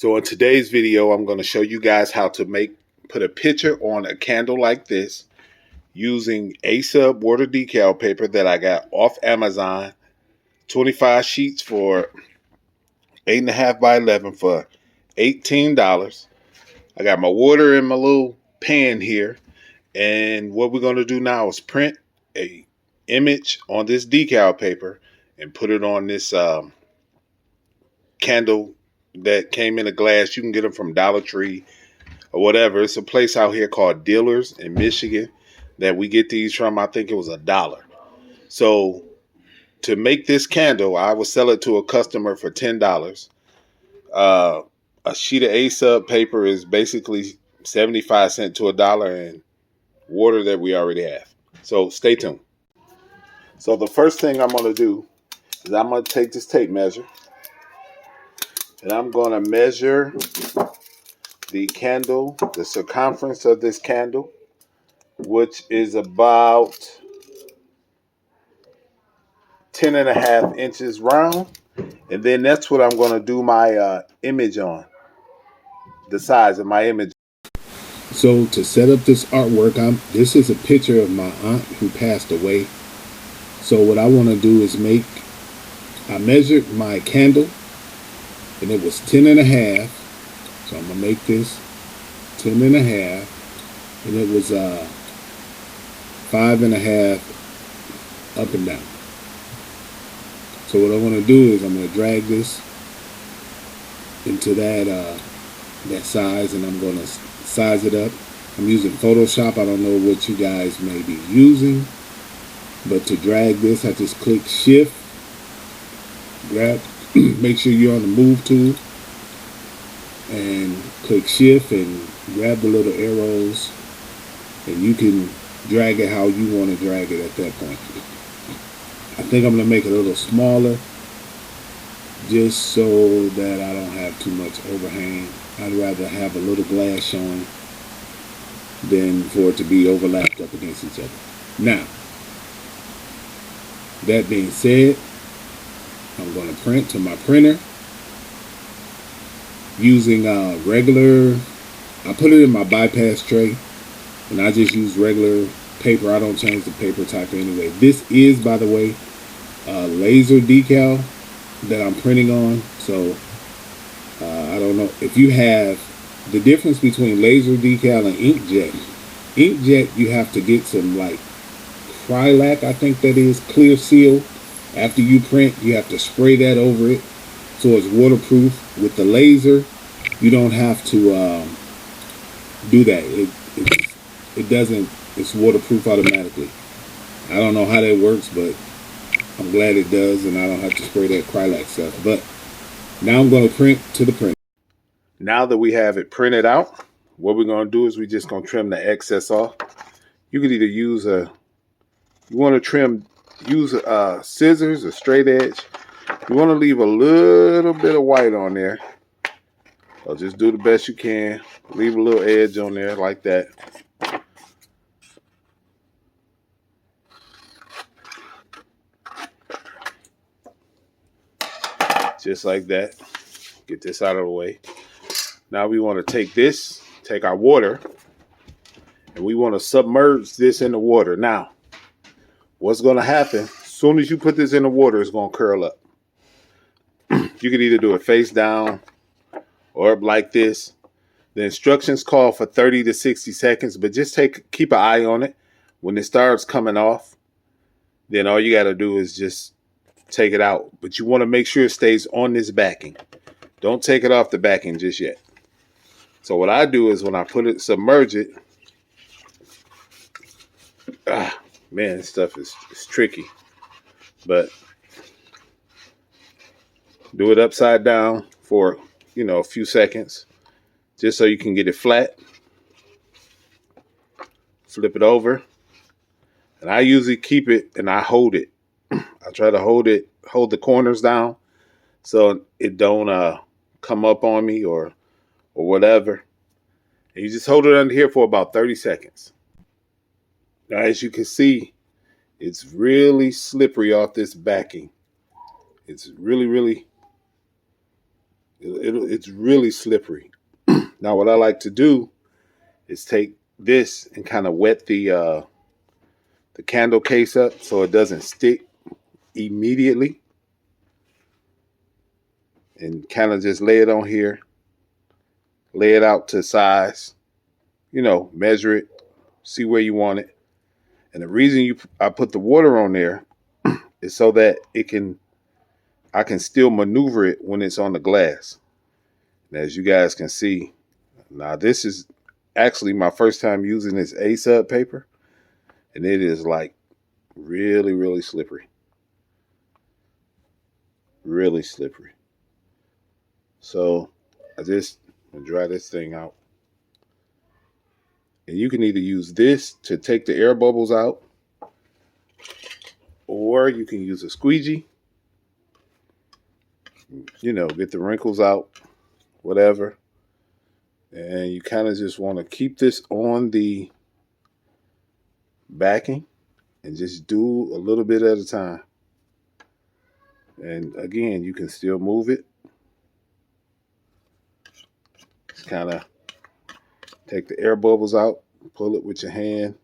So in today's video, I'm going to show you guys how to put a picture on a candle like this using A-Sub water decal paper that I got off Amazon. 25 sheets for 8.5 by 11 for $18. I got my water in my little pan here. And what we're going to do now is print a image on this decal paper and put it on this candle that came in a glass. You can get them from Dollar Tree or whatever. It's a place out here called Dealers in Michigan that we get these from. I think it was $1. So to make this candle, I will sell it to a customer for $10. A sheet of A-Sub paper is basically 75 cents to $1, and water that we already have. So stay tuned. So the first thing I'm going to do is I'm going to take this tape measure and I'm going to measure the candle, the circumference of this candle, which is about 10.5 inches round. And then that's what I'm going to do my image on, the size of my image. So to set up this artwork, this is a picture of my aunt who passed away. So what I want to do is I measured my candle and it was 10.5. So I'm going to make this 10.5, and it was 5.5 up and down. So what I want to do is I'm going to drag this into that size, and I'm going to size it up. I'm using Photoshop. I don't know what you guys may be using, but to drag this, I just click Shift, grab, make sure you're on the Move tool, and click Shift and grab the little arrows, and you can drag it how you want to drag it at that point. I think I'm going to make it a little smaller just so that I don't have too much overhang. I'd rather have a little glass showing than for it to be overlapped up against each other. Now, that being said, I'm going to print to my printer using regular. I put it in my bypass tray, and I just use regular paper. I don't change the paper type anyway. This is, by the way, laser decal that I'm printing on. So I don't know if you have the difference between laser decal and inkjet. Inkjet, you have to get some like Krylac, I think that is, clear seal. After you print, you have to spray that over it so it's waterproof. With the laser, you don't have to do that. It doesn't. It's waterproof automatically. I don't know how that works, but I'm glad it does, and I don't have to spray that Krylac stuff. But now I'm going to print to the printer. Now that we have it printed out, what we're going to do is we're just going to trim the excess off. You could either use use scissors or straight edge. You want to leave a little bit of white on there. So just do the best you can. Leave a little edge on there like that. Just like that. Get this out of the way. Now we want to take our water, and we want to submerge this in the water. Now, what's going to happen, as soon as you put this in the water, it's going to curl up. You can either do it face down or up like this. The instructions call for 30 to 60 seconds, but just keep an eye on it. When it starts coming off, then all you got to do is just take it out. But you want to make sure it stays on this backing. Don't take it off the backing just yet. So what I do is when I submerge it, man, this stuff is tricky. But do it upside down for, a few seconds, just so you can get it flat. Flip it over. And I usually keep it and I hold it. I try to hold the corners down so it don't come up on me or whatever. And you just hold it under here for about 30 seconds. Now, as you can see, it's really slippery off this backing. It's really, really, It's really slippery. Now, what I like to do is take this and kind of wet the candle case up so it doesn't stick immediately, and kind of just lay it on here, lay it out to size, measure it, see where you want it. And the reason I put the water on there is so that I can still maneuver it when it's on the glass. And as you guys can see, now this is actually my first time using this A-sub paper, and it is like really, really slippery. Really slippery. So I just dry this thing out. And you can either use this to take the air bubbles out, or you can use a squeegee, get the wrinkles out, whatever. And you kind of just want to keep this on the backing and just do a little bit at a time. And again, you can still move it. Kind of take the air bubbles out, pull it with your hand.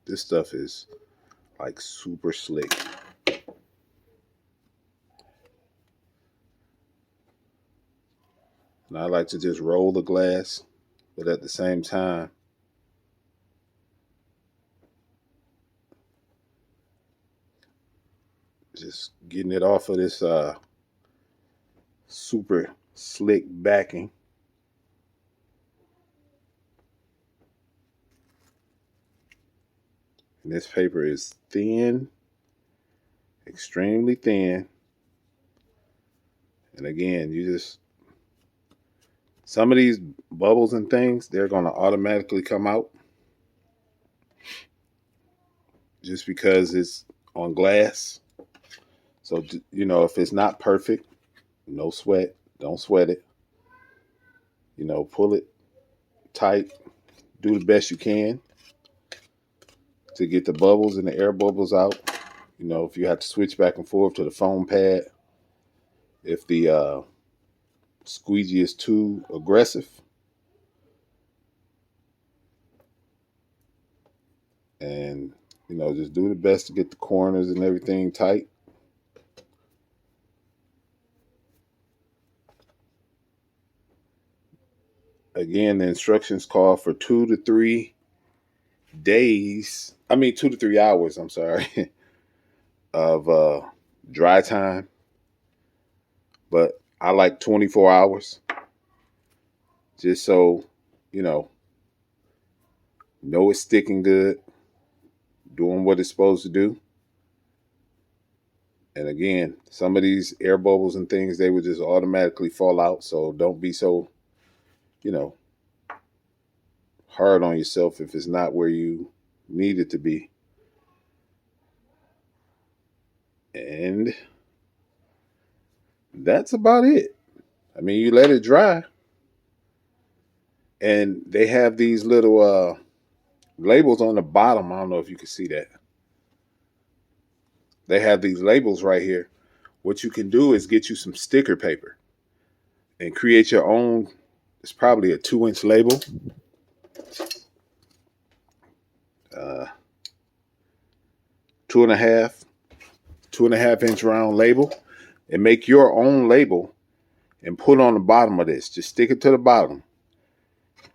This stuff is like super slick. And I like to just roll the glass, but at the same time, just getting it off of this super slick backing. And this paper is thin, extremely thin. And again, some of these bubbles and things, they're going to automatically come out just because it's on glass. So, if it's not perfect, no sweat, don't sweat it. Pull it tight, do the best you can to get the bubbles and the air bubbles out. If you have to switch back and forth to the foam pad, if the squeegee is too aggressive, and just do the best to get the corners and everything tight. Again, the instructions call for 2 to 3 days. 2 to 3 hours, I'm sorry, of dry time. But I like 24 hours. Just so, know it's sticking good, doing what it's supposed to do. And again, some of these air bubbles and things, they would just automatically fall out. So don't be so, hard on yourself if it's not where you need it to be. And that's about it. You let it dry. And they have these little labels on the bottom. I don't know if you can see that. They have these labels right here. What you can do is get you some sticker paper and create your own. It's probably a 2-inch label. 2.5 inch round label, and make your own label and put on the bottom of this. Just stick it to the bottom.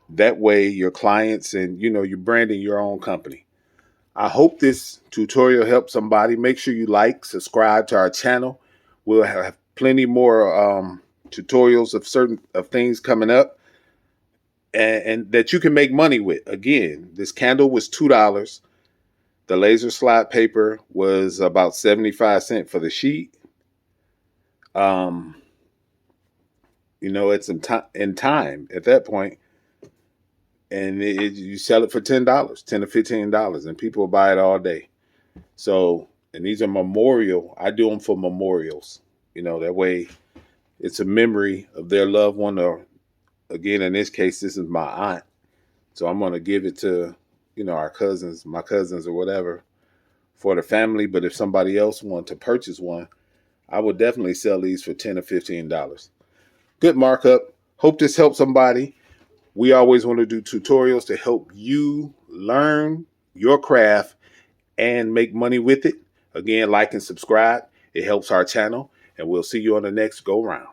That way your clients and you're branding your own company. I hope this tutorial helped somebody. Make sure you subscribe to our channel. We'll have plenty more tutorials of things coming up, and that you can make money with. Again, this candle was $2. The laser slide paper was about 75 cents for the sheet. It's in time at that point, and you sell it for $10, $10 to $15, and people buy it all day. So, and these are memorial. I do them for memorials. That way, it's a memory of their loved one, or again, in this case, this is my aunt. So I'm going to give it to our cousins, my cousins or whatever, for the family. But if somebody else wanted to purchase one, I would definitely sell these for $10 or $15. Good markup. Hope this helps somebody. We always want to do tutorials to help you learn your craft and make money with it. Again, like and subscribe. It helps our channel, and we'll see you on the next go round.